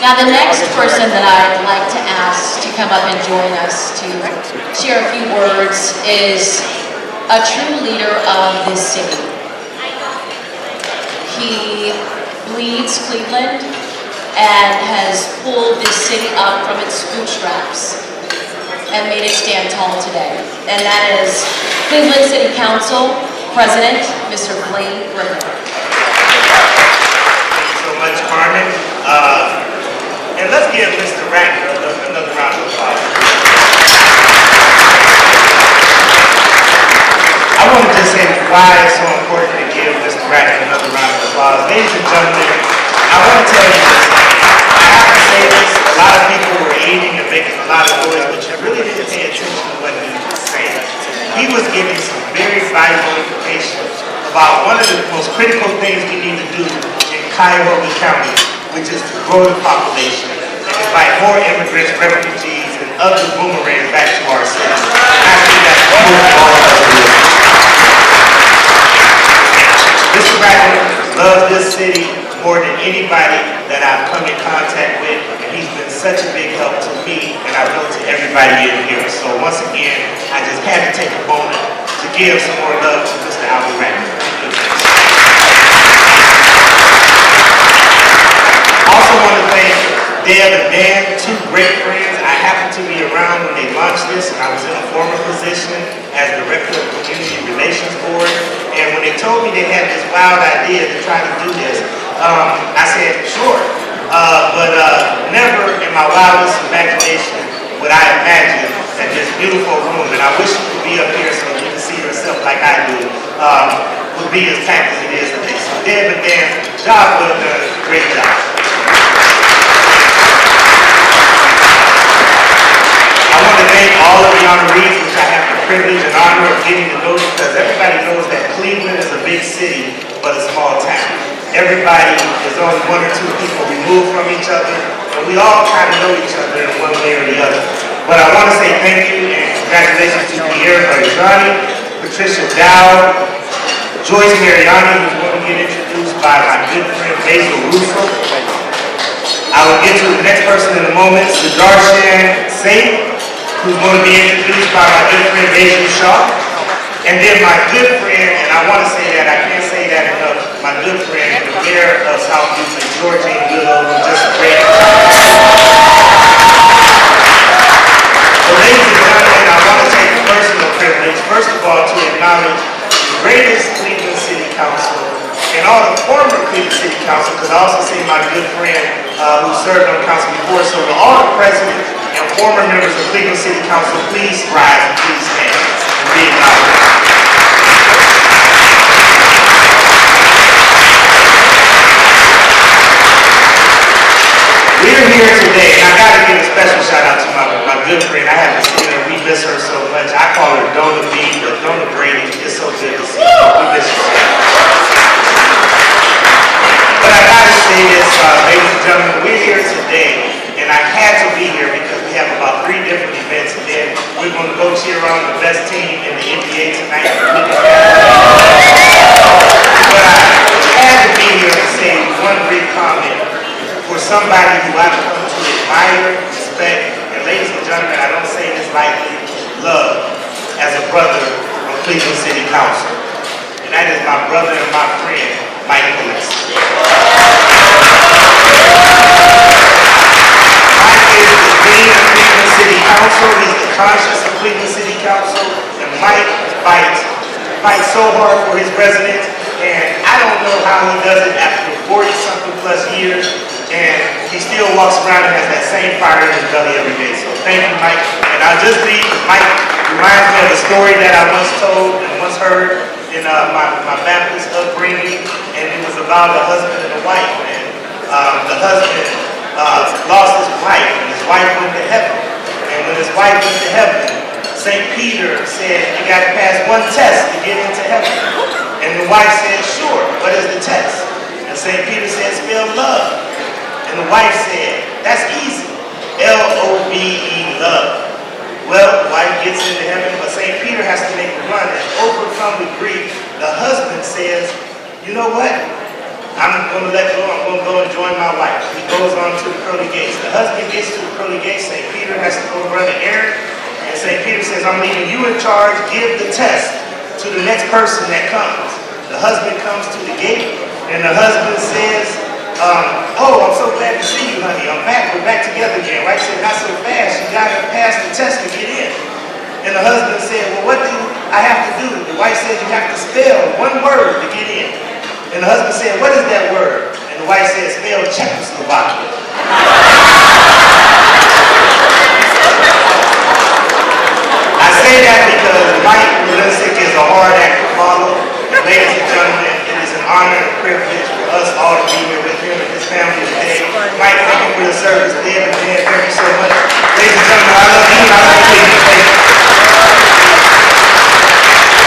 Now the next person that I'd like to ask to come up and join us to share a few words is a true leader of this city. He bleeds Cleveland and has pulled this city up from its bootstraps and made it stand tall today. And that is Cleveland City Council President, Mr. Blaine Griffin. Thank you so much, Carmen. And let's give Mr. Ratner another round of applause. I want to just say why it's so important to give Mr. Ratner another round of applause. Ladies and gentlemen, I want to tell you this. I have to say this. A lot of people were eating and making a lot of noise, but you really didn't pay attention to what he was saying. He was giving some very vital information about one of the most critical things we need to do in Cuyahoga County, which is to grow the population and invite more immigrants, refugees, and other boomerangs back to our city. I think that's what all of us do. Mr. Ratner loves this city more than anybody that I've come in contact with, and he's been such a big help to me, and I know to everybody in here. So once again, I just had to take a moment to give some more love to Mr. Albert Ratner. Also want to thank Deb and Dan, two great friends. I happened to be around when they launched this, and I was in a former position as Director of Community Relations Board. And when they told me they had this wild idea to try to do this, I said, sure. But never in my wildest imagination would I imagine that this beautiful room, and I wish you could be up here so you can see yourself like I do, would be as packed as it is today. So Deb and Dan, job well done, great job. I want to thank all of the honorees, which I have the privilege and honor of getting to know, because everybody knows that Cleveland is a big city, but a small town. Everybody is only one or two people removed from each other, and we all kind of know each other in one way or the other. But I want to say thank you and congratulations to Pierre Mariani, Patricia Dow, Joyce Mariani, who's going to get introduced by my good friend Basil Russo. I will get to the next person in a moment, Sudarshan Singh, who's going to be introduced by my good friend Basil Shaw. And then my good friend, and I want to say that, I can't say that enough, my good friend, the mayor of South Houston, Georgine Goodall, who's just a great. So ladies and gentlemen, I want to take a personal privilege, first of all, to acknowledge the greatest Cleveland City Council and all the former Cleveland City Council, because I also see my good friend who served on council before. So to all the presidents and former members of Cleveland City Council, please rise and please stand and be acknowledged. We're here today, and I got to give a special shout out to my good friend. I haven't seen her. We miss her so much. I call her Donna B, but Donna Brady. It's so good to see her. We miss her. But I got to say this, ladies and gentlemen, we're here today, and I had to be here because we have about 3 different events, and then we're going to go cheer on the best team in the NBA tonight. But I had to be here to say one brief comment for somebody who I've come to admire, respect, and ladies and gentlemen, I don't say this lightly, love as a brother on Cleveland City Council. And that is my brother and my friend, Mike Lewis. Mike is the dean of Cleveland City Council. He's the conscience of Cleveland City Council. And Mike fights so hard for his residents. And I don't know how he does it after 40-something plus years. And he still walks around and has that same fire in his belly every day. So thank you, Mike. And I'll just leave. Mike reminds me of a story that I once told and once heard in my Baptist upbringing. And it was about a husband and a wife. And the husband lost his wife, and his wife went to heaven. And when his wife went to heaven, St. Peter said, you got to pass one test to get into heaven. And the wife said, sure, what is the test? And St. Peter said, spell love. And the wife said, that's easy, L-O-V-E, love. Well, the wife gets into heaven, but St. Peter has to make a run, and overcome with grief, the husband says, you know what? I'm going to let go. I'm going to go and join my wife. He goes on to the pearly gates. The husband gets to the pearly gates, St. Peter has to go run an errand, and St. Peter says, I'm leaving you in charge, give the test to the next person that comes. The husband comes to the gate, and the husband says, oh, I'm so glad to see you, honey. I'm back. We're back together again. Wife said, not so fast. You got to pass the test to get in. And the husband said, well, what do I have to do? The wife said, you have to spell one word to get in. And the husband said, what is that word? And the wife said, spell Czechoslovakia. I say that because Mike Lisick is a hard actor model. Ladies and gentlemen, it is an honor and a privilege for us all to be here with him and his family today. Mike, thank you for your service. Deb and Dan, thank you so much. Ladies and gentlemen, I love you.